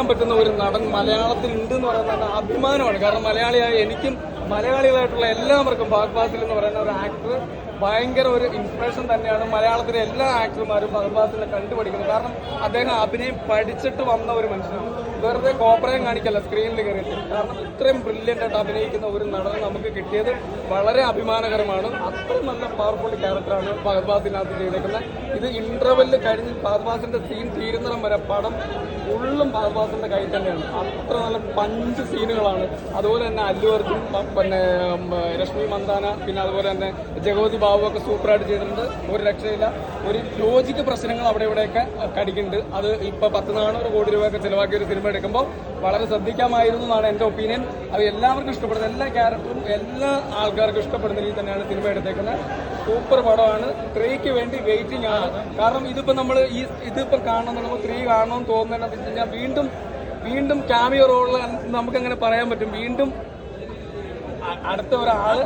പറ്റുന്ന ഒരു നടൻ മലയാളത്തിൽ ഉണ്ട് എന്ന് പറയുന്നത് അഭിമാനമാണ്. കാരണം മലയാളിയായ എനിക്കും മലയാളികളായിട്ടുള്ള എല്ലാവർക്കും ഫഹദ് ഫാസിൽ എന്ന് പറയുന്ന ഒരു ആക്ടർ ഭയങ്കര ഒരു ഇൻസ്പിറേഷൻ തന്നെയാണ്. മലയാളത്തിലെ എല്ലാ ആക്ടർമാരും ഫഹദ് ഫാസിലിനെ കണ്ടുപഠിക്കുന്നത്. കാരണം അദ്ദേഹം അഭിനയം പഠിച്ചിട്ട് വന്ന ഒരു മനുഷ്യനാണ്. വെറുതെ കോപ്രയം കാണിക്കല്ല സ്ക്രീനിൽ കയറിയിട്ട്. കാരണം ഇത്രയും ബ്രില്യൻ്റ് ആയിട്ട് അഭിനയിക്കുന്ന ഒരു നടനെ നമുക്ക് കിട്ടിയത് വളരെ അഭിമാനകരമാണ്. അത്രയും നല്ല പവർഫുൾ ക്യാരക്ടറാണ് ഫഹദ് ഫാസിലിനകത്ത് ചെയ്തേക്കുന്നത്. ഇത് ഇന്റർവെല്ലിൽ കഴിഞ്ഞ് ഫഹദ് ഫാസിലിന്റെ സീൻ തീരുന്നിടം വരെ പടം ഫുള്ളും ഫഹദ് ഫാസിലിന്റെ കയ്യിൽ തന്നെയാണ്. അത്ര നല്ല പഞ്ച് സീനുകളാണ്. അതുപോലെ തന്നെ അല്ലു അർജുൻ, പിന്നെ രശ്മി മന്ദാന, പിന്നെ അതുപോലെ തന്നെ ജഗവതി ബാബു ഒക്കെ സൂപ്പറായിട്ട് ചെയ്തിട്ടുണ്ട്. ഒരു രക്ഷയില്ല. ഒരു ലോജിക്ക് പ്രശ്നങ്ങൾ അവിടെ ഇവിടെയൊക്കെ കടിക്കുന്നുണ്ട്. അത് ഇപ്പോൾ 10-400 കോടി രൂപയൊക്കെ ചിലവാക്കിയ ഒരു സിനിമ എടുക്കുമ്പോൾ വളരെ ശ്രദ്ധിക്കാമായിരുന്നു എന്നാണ് എൻ്റെ ഒപ്പീനിയൻ. അത് എല്ലാവർക്കും ഇഷ്ടപ്പെടുന്നത്, എല്ലാ ക്യാരക്ടറും എല്ലാ ആൾക്കാർക്കും ഇഷ്ടപ്പെടുന്ന രീതിയിൽ തന്നെയാണ് സിനിമ എടുത്തേക്കുന്നത്. സൂപ്പർ പടമാണ്. 3ക്ക് വേണ്ടി വെയിറ്റിംഗ് ആണ്. കാരണം ഇതിപ്പോൾ നമ്മൾ ഇതിപ്പോൾ കാണണം, നമ്മൾ 3 കാണണമെന്ന് തോന്നുന്നതെന്ന് വെച്ച് കഴിഞ്ഞാൽ വീണ്ടും ക്യാമിയോ റോളിൽ നമുക്കങ്ങനെ പറയാൻ പറ്റും. വീണ്ടും അടുത്ത ഒരാള്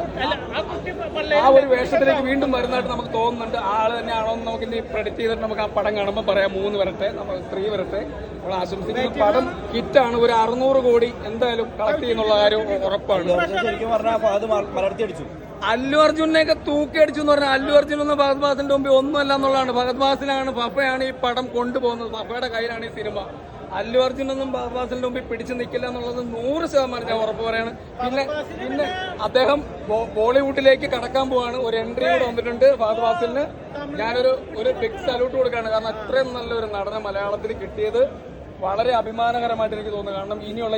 ആ ഒരു വേഷത്തിലേക്ക് വീണ്ടും വരുന്നതായിട്ട് നമുക്ക് തോന്നുന്നുണ്ട്. ആള് തന്നെയാണോ എന്ന് നമുക്ക് ഇനി പ്രെഡിക്റ്റ് ചെയ്തിട്ട് നമുക്ക് ആ പടം കാണുമ്പോൾ പറയാം. 3 വരട്ടെ, നമ്മൾ 3 വരട്ടെ. നമ്മൾ ആശംസിക്കുന്ന പടം ഹിറ്റാണ്. ഒരു 600 കോടി എന്തായാലും കളക്ട് ചെയ്യുന്നുള്ള കാര്യം ഉറപ്പാണ്. ശരിക്കും പറഞ്ഞാൽ മലർത്തി അടിച്ചു. അല്ലു അർജുനെയൊക്കെ തൂക്കി അടിച്ചു എന്ന് പറഞ്ഞാൽ അല്ലു അർജുൻ ഒന്നും ഫഹദ് ഫാസിലിന്റെ മുമ്പിൽ ഒന്നുമല്ല എന്നുള്ളതാണ്. ഫഹദ് ഫാസിലാണ്, ഫഫയാണ് ഈ പടം കൊണ്ടുപോകുന്നത്. ഫഫയുടെ കയ്യിലാണ് ഈ സിനിമ. അല്ലു അർജുനൊന്നും ഫഹദ് ഫാസിലിന്റെ മുമ്പിൽ പിടിച്ചു നിൽക്കില്ല എന്നുള്ളത് 100% ഞാൻ ഉറപ്പ് പറയാണ്. പിന്നെ അദ്ദേഹം ബോളിവുഡിലേക്ക് കടക്കാൻ പോവാണ്. ഒരു എൻട്രി കൂടെ വന്നിട്ടുണ്ട് ഫഹദ് ഫാസിലിന്. ഞാനൊരു ബിഗ് സല്യൂട്ട് കൊടുക്കുകയാണ്. കാരണം അത്രയും നല്ലൊരു നടനെ മലയാളത്തിൽ കിട്ടിയത് വളരെ അഭിമാനകരമായിട്ട് എനിക്ക് തോന്നുന്നു. കാരണം ഇനിയുള്ള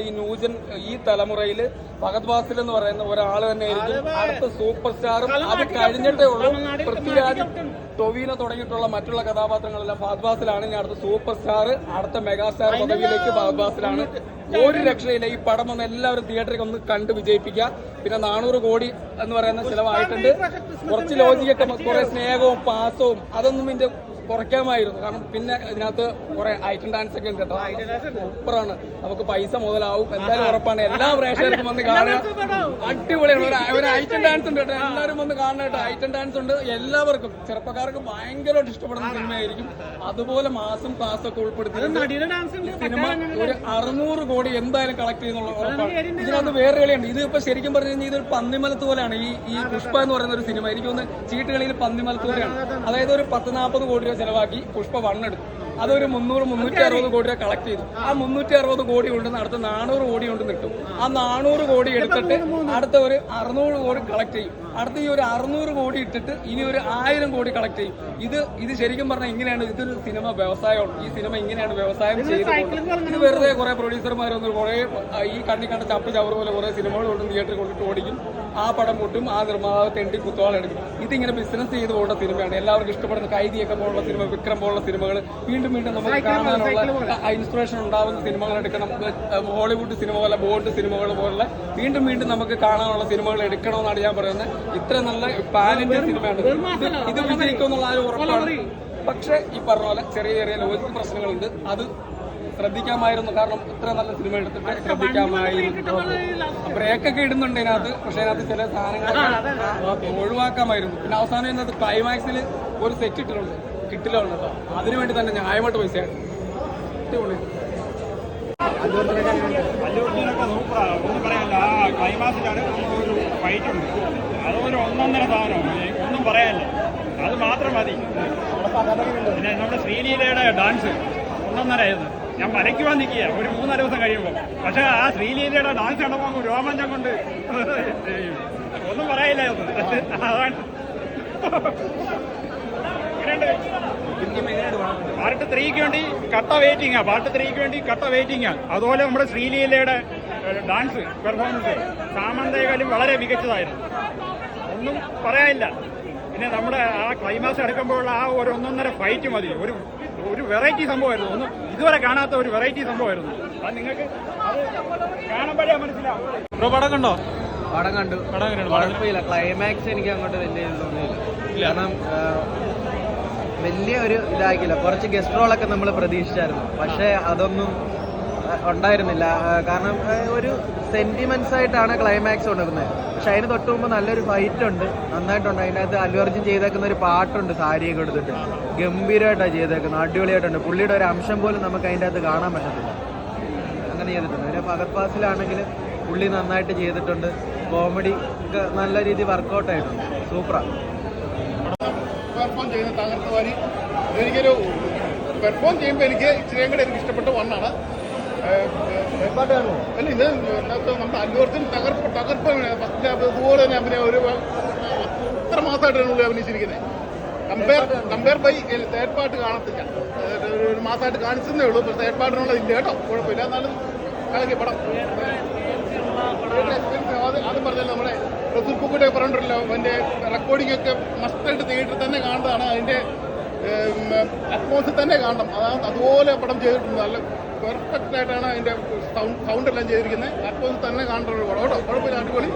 ഈ തലമുറയിൽ ഫഹദ് ഫാസിൽ എന്ന് പറയുന്ന ഒരാൾ തന്നെ ആയിരിക്കും അടുത്ത സൂപ്പർ സ്റ്റാറും. അത് കഴിഞ്ഞിട്ടേ ഉള്ളൂ പൃഥ്വിരാജ്, ടൊവിനോ തുടങ്ങിയിട്ടുള്ള മറ്റുള്ള കഥാപാത്രങ്ങളെല്ലാം ഫഹദ് ഫാസിലാണ്. ഇനി അടുത്ത സൂപ്പർ സ്റ്റാർ, അടുത്ത മെഗാസ്റ്റാർ പദവിയിലേക്ക് ഫഹദ് ഫാസിലാണ്. ഒരു രക്ഷയില്ല. ഈ പടം ഒന്ന് എല്ലാവരും തിയേറ്ററിൽ ഒന്ന് കണ്ട് വിജയിപ്പിക്കുക. പിന്നെ 400 കോടി എന്ന് പറയുന്ന ചിലവായിട്ടുണ്ട്. കുറച്ച് ലോജിക്കൊക്കെ, കുറെ സ്നേഹവും പാസവും അതൊന്നും ഇതിന്റെ കുറയ്ക്കാമായിരുന്നു. കാരണം പിന്നെ ഇതിനകത്ത് കുറെ ഐറ്റം ഡാൻസ് ഒക്കെ ഉണ്ട് കേട്ടോ. സൂപ്പറാണ്. നമുക്ക് പൈസ മുതലാവും എന്തായാലും ഉറപ്പാണ്. എല്ലാ പ്രേക്ഷകർക്കും വന്ന് കാണുക. അടിപൊളിയാണ്. ഒരു ഐറ്റം ഡാൻസ് ഉണ്ട് കേട്ടോ. എല്ലാവരും വന്ന് കാണണം കേട്ടോ. ഐറ്റം ഡാൻസ് ഉണ്ട്. എല്ലാവർക്കും ചെറുപ്പക്കാർക്ക് ഭയങ്കരമായിട്ട് ഇഷ്ടപ്പെടുന്ന സിനിമയായിരിക്കും. അതുപോലെ മാസം ക്ലാസ്സൊക്കെ ഉൾപ്പെടുത്തി സിനിമ ഒരു 600 കോടി എന്തായാലും കളക്ട് ചെയ്യുന്നുള്ള ഉറപ്പാണ്. ഇതിനകത്ത് വേറെ കളിയുണ്ട്. ഇത് ഇപ്പൊ ശരിക്കും പറഞ്ഞു കഴിഞ്ഞാൽ ഇതൊരു പന്നിമലത്ത് പോലെയാണ്. ഈ പുഷ്പ എന്ന് പറയുന്ന ഒരു സിനിമ എനിക്ക് തോന്നുന്നു ചീട്ടുകളിയിൽ പന്നിമലത്ത് പോലെയാണ്. അതായത് ഒരു 10-40 കോടി രൂപ ചെലവാക്കി പുഷ്പ 1 എടുത്തു. അതൊരു 300-360 കോടി രൂപ കളക്ട് ചെയ്തു. ആ 360 കോടി കൊണ്ടുവന്ന് അടുത്ത 400 കോടി കൊണ്ട് കിട്ടും. ആ 400 കോടി എടുത്തിട്ട് അടുത്ത ഒരു 600 കോടി കളക്ട് ചെയ്യും. അടുത്ത ഈ ഒരു 600 കോടി ഇട്ടിട്ട് ഇനി ഒരു 1000 കോടി കളക്ട് ചെയ്യും. ഇത് ശരിക്കും പറഞ്ഞാൽ ഇങ്ങനെയാണ് ഇതൊരു സിനിമ വ്യവസായമാണ്. ഈ സിനിമ ഇങ്ങനെയാണ് വ്യവസായം ചെയ്തുകൊണ്ട്. ഇത് വെറുതെ കുറെ പ്രൊഡ്യൂസർമാരൊന്നും കുറെ ഈ കണ്ണി കണ്ട ചപ്പ് ചവറ് പോലെ കുറെ സിനിമകൾ കൊണ്ടും തിയേറ്ററിൽ കൊണ്ടിട്ട് ഓടിക്കും. ആ പടം പൊട്ടും, ആ നിർമ്മാതാവ് തെണ്ടി കുത്തോളെടുക്കും. ഇതിങ്ങനെ ബിസിനസ് ചെയ്ത് പോകുന്ന സിനിമയാണ്. എല്ലാവർക്കും ഇഷ്ടപ്പെടുന്ന കൈദിയൊക്കെ പോലുള്ള സിനിമ, വിക്രം പോലുള്ള സിനിമകൾ വീണ്ടും നമുക്ക് കാണാനുള്ള ഇൻസ്പിറേഷൻ ഉണ്ടാവുന്ന സിനിമകൾ എടുക്കണം. ഹോളിവുഡ് സിനിമ പോലെ, ബോൾഡ് സിനിമകൾ പോലുള്ള വീണ്ടും നമുക്ക് കാണാനുള്ള സിനിമകൾ എടുക്കണമെന്നാണ് ഞാൻ പറയുന്നത്. ഇത്ര നല്ല പാൻ ഇന്ത്യ സിനിമയാണ്. ഇത് വിജയിക്കുമെന്നുള്ള ആ ഒരു ഉറപ്പാണ്. പക്ഷെ ഈ പറഞ്ഞ പോലെ ചെറിയ ലോജിക് പ്രശ്നങ്ങളുണ്ട്. അത് ശ്രദ്ധിക്കാമായിരുന്നു. കാരണം ഇത്ര നല്ല സിനിമ എടുത്തിട്ട് ശ്രദ്ധിക്കാമായിരുന്നു. ബ്രേക്കൊക്കെ ഇടുന്നുണ്ട് ഇതിനകത്ത്. പക്ഷെ അതിനകത്ത് ചില സാധനങ്ങളൊക്കെ ഒഴിവാക്കാമായിരുന്നു. പിന്നെ അവസാനം ഇതിനകത്ത് ക്ലൈമാക്സിൽ ഒരു സെറ്റ് ഇട്ടിട്ടുണ്ട്, കിട്ടില്ലുണ്ട് കേട്ടോ. അതിനുവേണ്ടി തന്നെ ന്യായമായിട്ട് പൈസയാണ്. അല്ലൂർജിനൊക്കെ സൂപ്പറാണ്. ഒന്നും പറയാനില്ല. ആ ക്ലൈമാക്സിലാണ് ഒരു ഫൈറ്റ് ഉണ്ട്. അതൊരു 1-1.5 സാധനമാണ്. ഒന്നും പറയാനില്ല. അത് മാത്രം മതി. പിന്നെ നമ്മുടെ ശ്രീലീലയുടെ ഡാൻസ് 1.5 ആയിരുന്നു. ഞാൻ വരയ്ക്കുവാൻ നിൽക്കുക ഒരു 3-4 ദിവസം കഴിയുമ്പോൾ. പക്ഷെ ആ ശ്രീലീലയുടെ ഡാൻസ് കണ്ടപ്പോൾ രോമാഞ്ചം കൊണ്ട് ഒന്നും പറയില്ലായിരുന്നു. അതാണ് പാർട്ട് 3ക്ക് വേണ്ടി കട്ട വെയിറ്റിംഗാ. അതുപോലെ നമ്മുടെ ശ്രീലീലയുടെ ഡാൻസ് പെർഫോമൻസ് സാമന്തയെക്കാളും വളരെ മികച്ചതായിരുന്നു. ഒന്നും പറയാനില്ല. പിന്നെ നമ്മുടെ ആ ക്ലൈമാക്സ് എടുക്കുമ്പോഴുള്ള ആ ഒരു 1.5 ഫൈറ്റ് മതി. ഒരു വെറൈറ്റി സംഭവമായിരുന്നു. ഒന്നും ഇതുവരെ കാണാത്ത ഒരു വെറൈറ്റി സംഭവമായിരുന്നു. അത് നിങ്ങൾക്ക് അത് കാണുമ്പോഴേ മനസ്സിലാവും. പടം കണ്ടോ? പടം കണ്ടു. കുഴപ്പമില്ല. ക്ലൈമാക്സ് എനിക്ക് അങ്ങോട്ട് വലിയ തോന്നിയില്ല. കാരണം വലിയ ഒരു ഇതാക്കില്ല. കുറച്ച് ഗസ്റ്റ് റോളൊക്കെ നമ്മൾ പ്രതീക്ഷിച്ചായിരുന്നു. പക്ഷേ അതൊന്നും ഉണ്ടായിരുന്നില്ല. കാരണം ഒരു സെന്റിമെന്റ്സ് ആയിട്ടാണ് ക്ലൈമാക്സ് കൊടുക്കുന്നത്. പക്ഷെ അതിന് തൊട്ട് മുമ്പ് നല്ലൊരു ഫൈറ്റ് ഉണ്ട്, നന്നായിട്ടുണ്ട്. അതിനകത്ത് അല്ലു അർജുൻ ചെയ്തേക്കുന്ന ഒരു പാട്ടുണ്ട് സാരിയൊക്കെ എടുത്തിട്ട്. ഗംഭീരമായിട്ടാണ് ചെയ്തേക്കുന്നത്, അടിപൊളിയായിട്ടുണ്ട്. പുള്ളിയുടെ ഒരു അംശം പോലും നമുക്ക് അതിൻ്റെ അകത്ത് കാണാൻ പറ്റത്തില്ല. അങ്ങനെ ചെയ്തിട്ടുണ്ട്. പിന്നെ ഫഹദ് ഫാസിലാണെങ്കിൽ പുള്ളി നന്നായിട്ട് ചെയ്തിട്ടുണ്ട്. കോമഡി ഒക്കെ നല്ല രീതിയിൽ വർക്കൗട്ട് ആയിട്ടുണ്ട്. സൂപ്പറാണ്. പെർഫോം ചെയ്യുന്ന തകർത്ത് വാരി എനിക്കൊരു പെർഫോം ചെയ്യുമ്പോൾ എനിക്ക് ഇച്ചിരിയും കൂടെ എനിക്ക് ഇഷ്ടപ്പെട്ട വണ്ണാണ്. അല്ല ഇത് നമ്മുടെ അല്ലു അർജുൻ തകർപ്പ് അതുപോലെ തന്നെ അഭിനയം ഒരു എത്ര മാസമായിട്ടാണ് ഉള്ളി അഭിനയിച്ചിരിക്കുന്നത്. കമ്പയർ ബൈ തേർഡ് പാർട്ട് കാണത്തില്ല. ഒരു മാസമായിട്ട് കാണിച്ചതേ ഉള്ളൂ. പക്ഷേ തേർഡ് പാർട്ടിനുള്ള ഇല്ല കേട്ടോ, കുഴപ്പമില്ല. എന്നാലും കളക്കി പടം അത് പറഞ്ഞല്ലോ. നമ്മുടെ റസൂൽ കുക്കുടെ പറഞ്ഞിട്ടുണ്ടല്ലോ, അതിൻ്റെ റെക്കോർഡിംഗ് ഒക്കെ മസ്റ്റായിട്ട് തിയേറ്ററിൽ തന്നെ കാണുന്നതാണ്. അതിൻ്റെ അറ്റ്മോസ്ഫിയർ തന്നെ കാണണം. അതുപോലെ പടം ചെയ്തിട്ടുണ്ട്. നല്ല പെർഫെക്റ്റ് ആയിട്ടാണ് അതിൻ്റെ സൗണ്ട് എല്ലാം ചെയ്തിരിക്കുന്നത്. അറ്റ്മോസ്ഫിയർ തന്നെ കാണേണ്ട ഒരു പടം കേട്ടോ, കുഴപ്പമില്ല, അടിപൊളി.